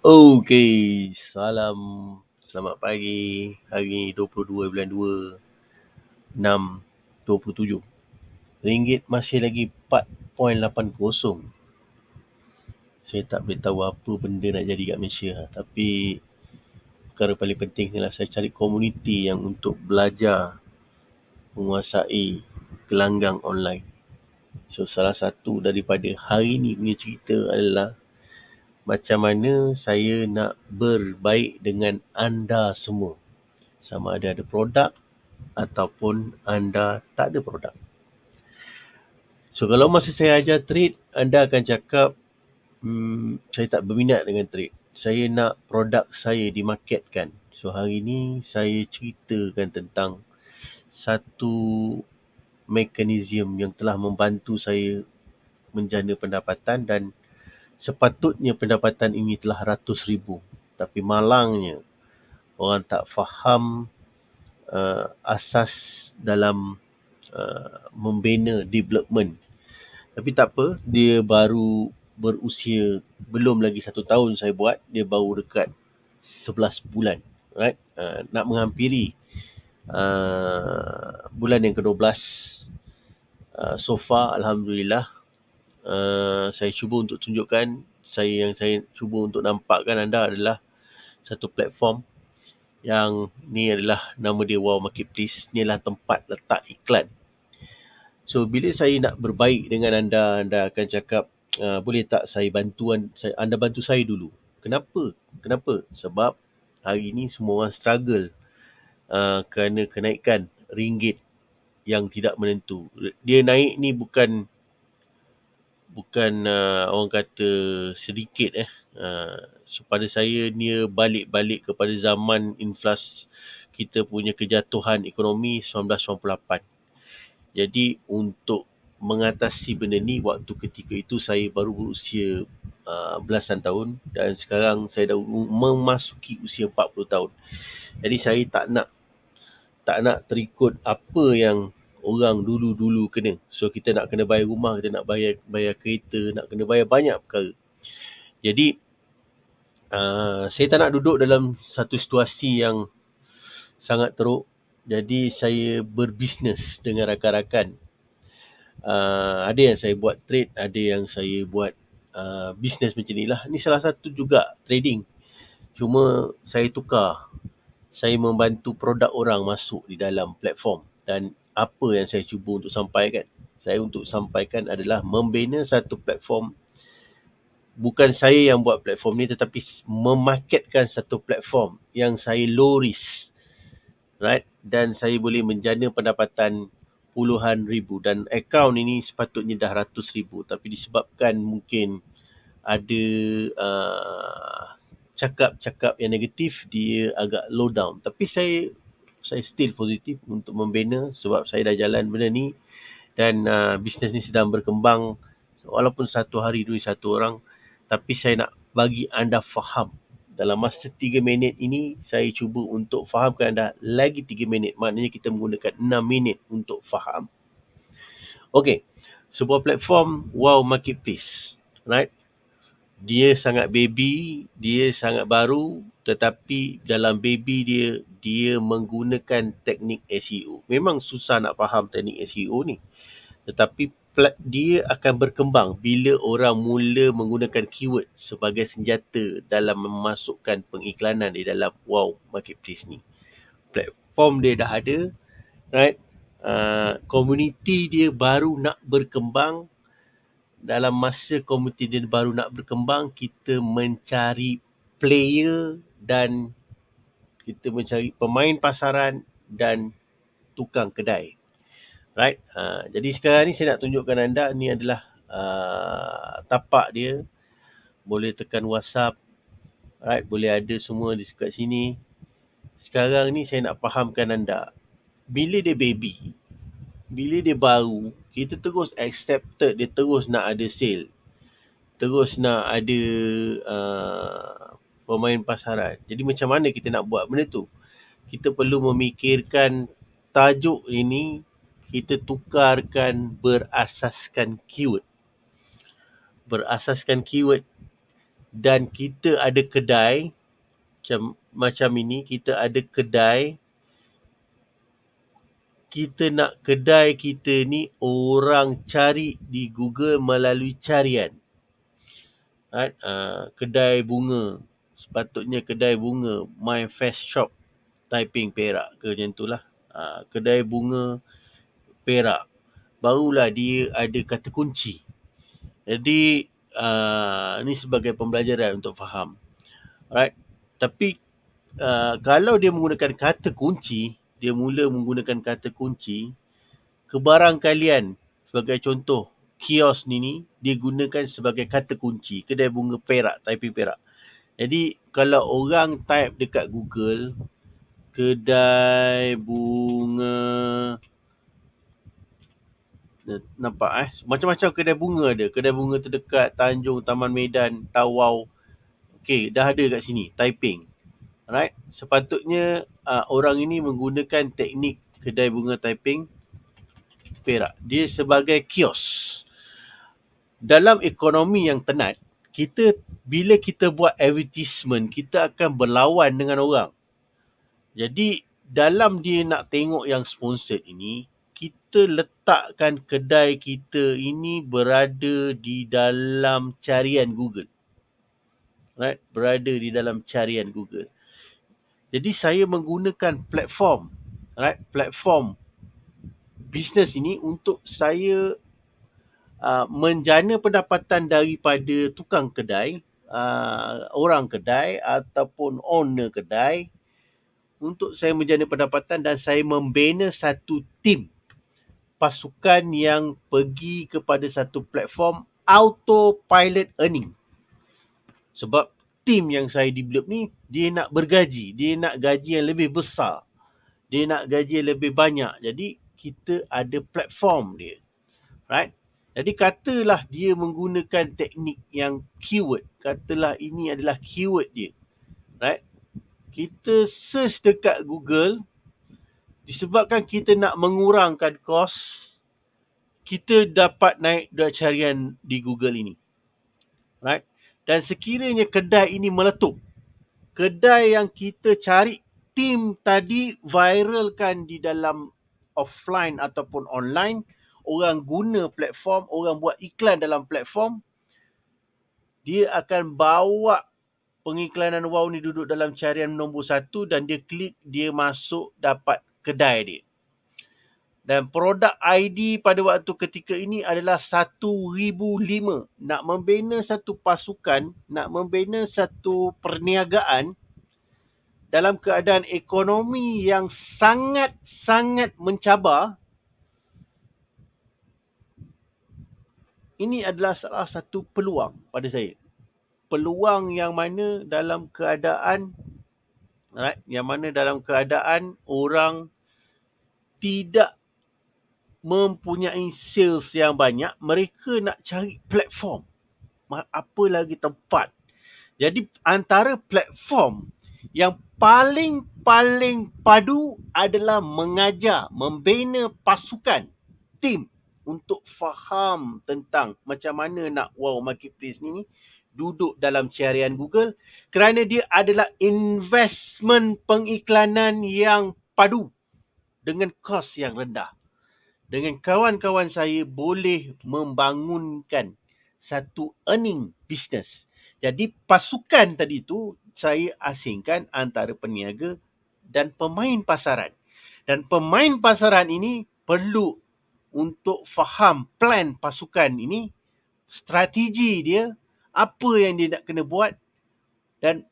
Okey, selamat pagi. Hari 22 bulan 2, 6.27. Ringgit masih lagi 4.80. Saya tak boleh tahu apa benda nak jadi kat Malaysia. Tapi perkara paling penting ialah saya cari komuniti yang untuk belajar menguasai gelanggang online. So, salah satu daripada hari ni punya cerita adalah macam mana saya nak berbaik dengan anda semua. Sama ada produk ataupun anda tak ada produk. So, kalau masa saya ajar trade, anda akan cakap, saya tak berminat dengan trade. Saya nak produk saya dimarketkan. So, hari ni saya ceritakan tentang satu mekanisme yang telah membantu saya menjana pendapatan, dan sepatutnya pendapatan ini telah ratus ribu. Tapi malangnya, orang tak faham asas dalam membina development. Tapi tak apa, dia baru berusia belum lagi 1 tahun saya buat, dia baru dekat 11 bulan, right? Nak menghampiri bulan yang ke-12. So far alhamdulillah, saya cuba untuk tunjukkan, yang saya cuba untuk nampakkan anda adalah satu platform yang ni adalah nama dia Wow Marketplace. Ni adalah tempat letak iklan. So, bila saya nak berbaik dengan anda, anda akan cakap, boleh tak anda bantu saya dulu. Kenapa? Sebab hari ni semua orang struggle kerana kenaikan ringgit yang tidak menentu. Dia naik ni bukan orang kata sedikit. So, pada saya dia balik kepada zaman inflasi, kita punya kejatuhan ekonomi 1998. Jadi untuk mengatasi benda ni, waktu ketika itu saya baru berusia belasan tahun, dan sekarang saya dah memasuki usia 40 tahun. Jadi saya tak nak terikut apa yang orang dulu kena. So, kita nak kena bayar rumah, kita nak bayar kereta, nak kena bayar banyak perkara. Jadi saya tak nak duduk dalam satu situasi yang sangat teruk. Jadi saya berbisnes dengan rakan-rakan. Ada yang saya buat trade, ada yang saya buat bisnes macam ni lah. Ni salah satu juga trading. Cuma saya tukar. Saya membantu produk orang masuk di dalam platform. Dan apa yang saya cuba untuk sampaikan? Saya untuk sampaikan adalah membina satu platform. Bukan saya yang buat platform ni, tetapi memarketkan satu platform yang saya low risk. Right? Dan saya boleh menjana pendapatan puluhan ribu, dan akaun ini sepatutnya dah ratus ribu, tapi disebabkan mungkin ada cakap-cakap yang negatif, dia agak low down. Tapi saya still positif untuk membina, sebab saya dah jalan benda ni, dan bisnes ni sedang berkembang. Walaupun satu hari dua satu orang, tapi saya nak bagi anda faham. Dalam masa 3 minit ini, saya cuba untuk fahamkan anda lagi 3 minit. Maknanya kita menggunakan 6 minit untuk faham. Okey, sebuah platform Wow Marketplace, right? Dia sangat baby, dia sangat baru, tetapi dalam baby dia menggunakan teknik SEO. Memang susah nak faham teknik SEO ni, tetapi dia akan berkembang bila orang mula menggunakan keyword sebagai senjata dalam memasukkan pengiklanan di dalam Wow Marketplace ni. Platform dia dah ada, right? Community dia baru nak berkembang. Dalam masa komuniti dia baru nak berkembang, kita mencari player dan kita mencari pemain pasaran dan tukang kedai. Right? Jadi sekarang ni saya nak tunjukkan anda, ni adalah tapak dia. Boleh tekan WhatsApp. Right? Boleh ada semua di dekat sini. Sekarang ni saya nak fahamkan anda. Bila dia baby, bila dia baru, kita terus accepted dia terus nak ada sale. Terus nak ada pemain pasaran. Jadi macam mana kita nak buat benda tu? Kita perlu memikirkan tajuk ini, kita tukarkan berasaskan keyword. dan kita ada kedai macam ini, kita ada kedai, kita nak kedai kita ni orang cari di Google melalui carian. Right? Kedai bunga, sepatutnya kedai bunga, My Fast Shop, Taiping Perak ke macam tu lah. Kedai bunga Perak, barulah dia ada kata kunci. Jadi ni sebagai pembelajaran untuk faham. Alright. Tapi kalau dia menggunakan kata kunci, dia mula menggunakan kata kunci, kebarangkalian, sebagai contoh, kios ni dia gunakan sebagai kata kunci, kedai bunga Perak, Taiping Perak. Jadi kalau orang type dekat Google, kedai bunga, nampak macam-macam kedai bunga ada. Kedai bunga terdekat Tanjung, Taman Medan, Tawau. Okey, dah ada kat sini, Taiping. Alright, sepatutnya orang ini menggunakan teknik kedai bunga Taiping Perak. Dia sebagai kios. Dalam ekonomi yang tenat, bila kita buat advertisement, kita akan berlawan dengan orang. Jadi dalam dia nak tengok yang sponsored ini, kita letakkan kedai kita ini berada di dalam carian Google. Right? Berada di dalam carian Google. Jadi saya menggunakan platform, right? Platform bisnes ini untuk saya menjana pendapatan daripada tukang kedai, orang kedai ataupun owner kedai, untuk saya menjana pendapatan dan saya membina satu tim pasukan yang pergi kepada satu platform autopilot earning. Sebab tim yang saya develop ni, dia nak bergaji, dia nak gaji yang lebih besar, dia nak gaji yang lebih banyak. Jadi kita ada platform dia, right? Jadi katalah dia menggunakan teknik yang keyword, katalah ini adalah keyword dia, right? Kita search dekat Google, disebabkan kita nak mengurangkan kos, kita dapat naik carian di Google ini, right? Dan sekiranya kedai ini meletup, kedai yang kita cari, tim tadi viralkan di dalam offline ataupun online, orang guna platform, orang buat iklan dalam platform, dia akan bawa pengiklanan wow ni duduk dalam carian nombor 1 dan dia klik, dia masuk dapat kedai dia. Dan produk ID pada waktu ketika ini adalah 1,005. Nak membina satu pasukan, nak membina satu perniagaan dalam keadaan ekonomi yang sangat-sangat mencabar, ini adalah salah satu peluang pada saya. Peluang yang mana dalam keadaan orang tidak mempunyai sales yang banyak, mereka nak cari platform, apa lagi tempat. Jadi antara platform yang paling padu adalah mengajar, membina pasukan, tim untuk faham tentang macam mana nak wow marketplace ni duduk dalam carian Google, kerana dia adalah investment pengiklanan yang padu dengan kos yang rendah. Dengan kawan-kawan saya boleh membangunkan satu earning business. Jadi pasukan tadi tu saya asingkan antara peniaga dan pemain pasaran. Dan pemain pasaran ini perlu untuk faham plan pasukan ini, strategi dia, apa yang dia nak kena buat, dan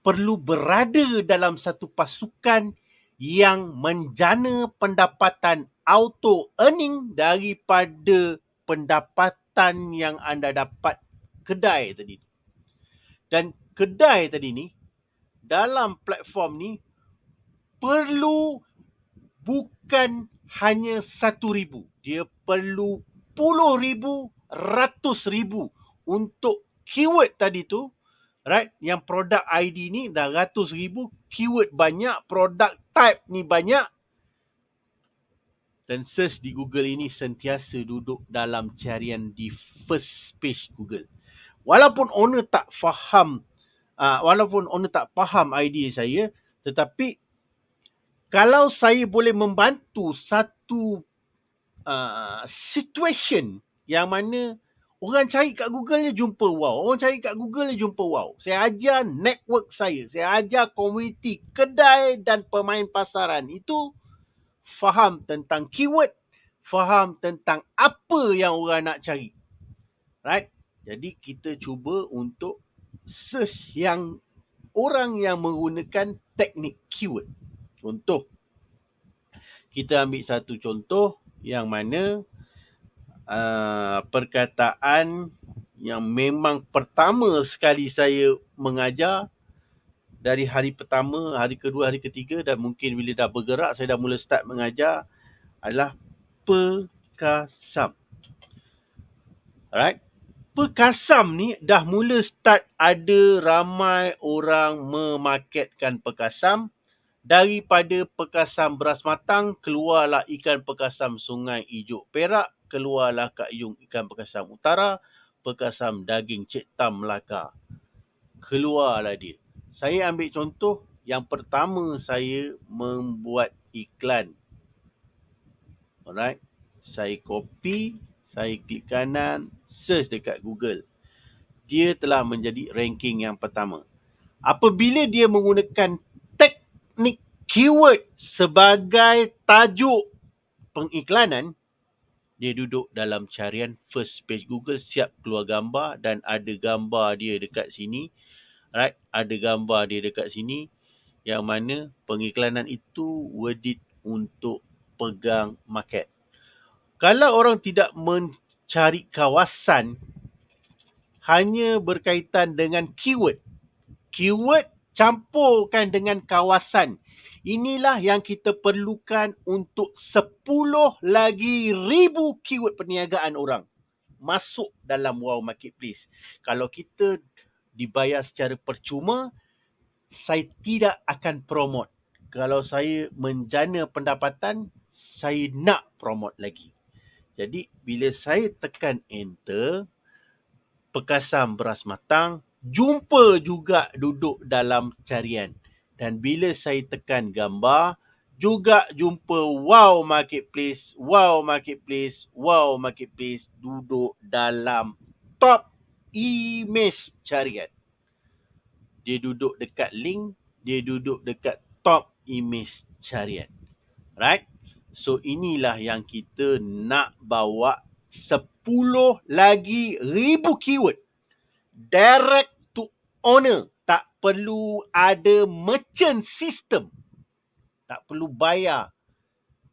perlu berada dalam satu pasukan yang menjana pendapatan auto earning daripada pendapatan yang anda dapat kedai tadi. Dan kedai tadi ni, dalam platform ni, perlu bukan hanya 1,000. Dia perlu puluh ribu, ratus ribu untuk keyword tadi tu, right? Yang produk ID ni dah ratus ribu, keyword banyak, produk type ni banyak. Dan search di Google ini sentiasa duduk dalam carian di first page Google. Walaupun owner tak faham, walaupun owner tak faham idea saya, tetapi kalau saya boleh membantu satu situation yang mana orang cari kat Google ni jumpa wow. Orang cari kat Google ni jumpa wow. Saya ajar network saya ajar komuniti kedai dan pemain pasaran itu faham tentang keyword, faham tentang apa yang orang nak cari. Right? Jadi kita cuba untuk search yang orang yang menggunakan teknik keyword. Contoh, kita ambil satu contoh yang mana perkataan yang memang pertama sekali saya mengajar dari hari pertama, hari kedua, hari ketiga dan mungkin bila dah bergerak saya dah mula start mengajar adalah pekasam. Alright? Pekasam ni dah mula start ada ramai orang memarketkan pekasam. Daripada pekasam beras matang, keluarlah ikan pekasam Sungai Ijuk Perak, keluarlah Kak Yung ikan pekasam utara, pekasam daging Cik Tam Melaka. Keluarlah dia. Saya ambil contoh, yang pertama saya membuat iklan. Alright. Saya copy, saya klik kanan, search dekat Google. Dia telah menjadi ranking yang pertama. Apabila dia menggunakan teknik keyword sebagai tajuk pengiklanan, dia duduk dalam carian first page Google, siap keluar gambar dan ada gambar dia dekat sini. Right? Ada gambar dia dekat sini yang mana pengiklanan itu worth it untuk pegang market. Kalau orang tidak mencari kawasan hanya berkaitan dengan keyword, keyword campurkan dengan kawasan. Inilah yang kita perlukan untuk 10 lagi ribu keyword perniagaan orang masuk dalam Wow Marketplace. Kalau kita dibayar secara percuma, saya tidak akan promote. Kalau saya menjana pendapatan, saya nak promote lagi. Jadi bila saya tekan enter, pekasam beras matang, jumpa juga duduk dalam carian. Dan bila saya tekan gambar, juga jumpa Wow Marketplace, Wow Marketplace, Wow Marketplace duduk dalam top image carian. Dia duduk dekat link, dia duduk dekat top image carian. Right? So inilah yang kita nak bawa 10 lagi ribu keyword direct to owner. Tak perlu ada merchant system. Tak perlu bayar.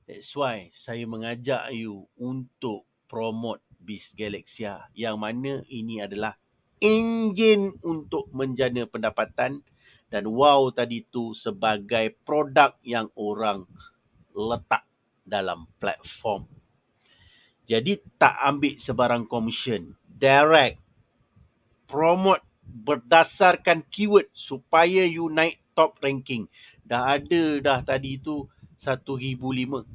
That's why saya mengajak you untuk promote Biz Galaxia, yang mana ini adalah enjin untuk menjana pendapatan dan wow tadi tu sebagai produk yang orang letak dalam platform. Jadi tak ambil sebarang komisen. Direct. Promote berdasarkan keyword supaya you naik top ranking. Dah ada dah tadi tu 1,005.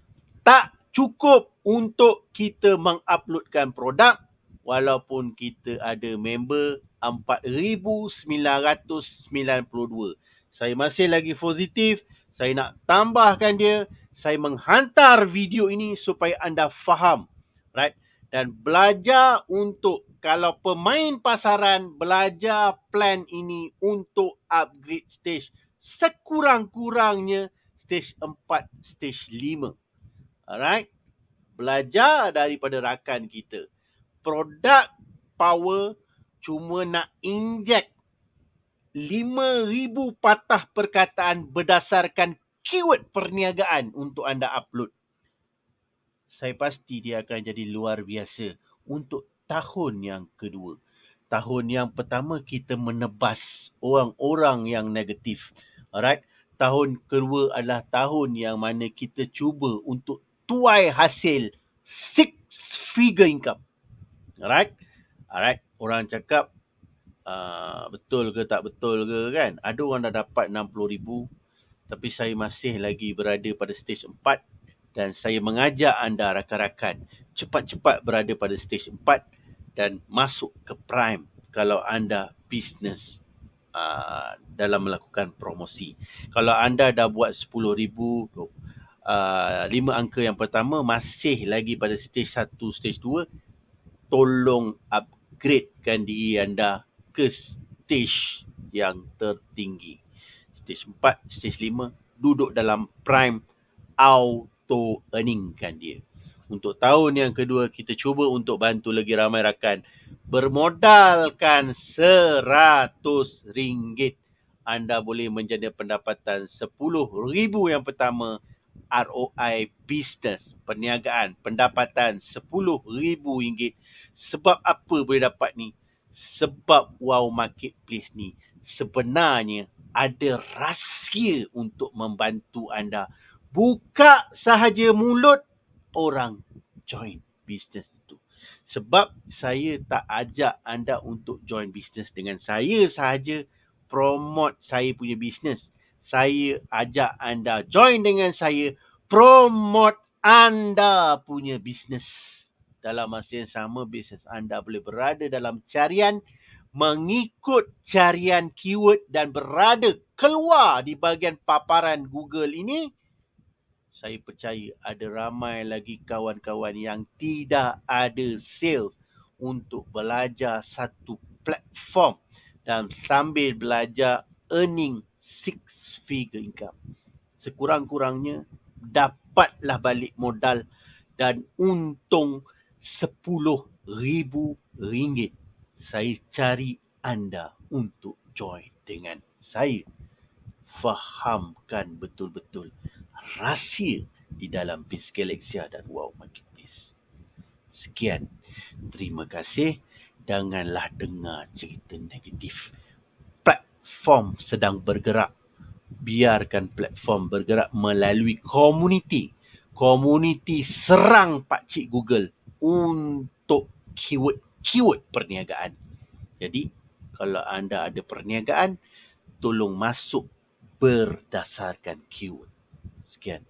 Tak cukup untuk kita menguploadkan produk walaupun kita ada member 4,992. Saya masih lagi positif. Saya nak tambahkan dia. Saya menghantar video ini supaya anda faham. Right? Dan belajar untuk, kalau pemain pasaran, belajar plan ini untuk upgrade stage. Sekurang-kurangnya stage 4, stage 5. Alright? Belajar daripada rakan kita. Produk power cuma nak inject 5,000 patah perkataan berdasarkan keyword perniagaan untuk anda upload. Saya pasti dia akan jadi luar biasa untuk tahun yang kedua. Tahun yang pertama kita menebas orang-orang yang negatif. Alright? Tahun kedua adalah tahun yang mana kita cuba untuk tuai hasil 6-figure income. Alright? Alright. Orang cakap betul ke tak betul ke kan? Ada orang dah dapat 60,000 tapi saya masih lagi berada pada stage 4 dan saya mengajak anda rakan-rakan cepat-cepat berada pada stage 4 dan masuk ke prime, kalau anda bisnes dalam melakukan promosi. Kalau anda dah buat 10,000, 5 angka yang pertama masih lagi pada stage 1, stage 2, tolong upgradekan diri anda ke stage yang tertinggi. Stage 4, stage 5, duduk dalam prime, auto earningkan dia. Untuk tahun yang kedua, kita cuba untuk bantu lagi ramai rakan. Bermodalkan RM100, anda boleh menjadi pendapatan 10,000 yang pertama. ROI bisnes, perniagaan, pendapatan RM10,000. Sebab apa boleh dapat ni? Sebab Wow Marketplace ni sebenarnya ada rahsia untuk membantu anda. Buka sahaja mulut, orang join bisnes itu. Sebab saya tak ajak anda untuk join bisnes dengan saya sahaja, promote saya punya bisnes. Saya ajak anda join dengan saya, promote anda punya bisnes. Dalam masa yang sama, bisnes anda boleh berada dalam carian, mengikut carian keyword dan berada keluar di bahagian paparan Google ini. Saya percaya ada ramai lagi kawan-kawan yang tidak ada sales untuk belajar satu platform dan sambil belajar earning 6-figure income. Sekurang-kurangnya dapatlah balik modal dan untung RM10,000. Saya cari anda untuk join dengan saya. Fahamkan betul-betul rahsia di dalam Bizgalaxia dan Wow Marketplace. Sekian. Terima kasih. Janganlah dengar cerita negatif. Platform sedang bergerak. Biarkan platform bergerak melalui komuniti. Komuniti serang Pakcik Google untuk keyword perniagaan. Jadi, kalau anda ada perniagaan, tolong masuk berdasarkan keyword. Sekian.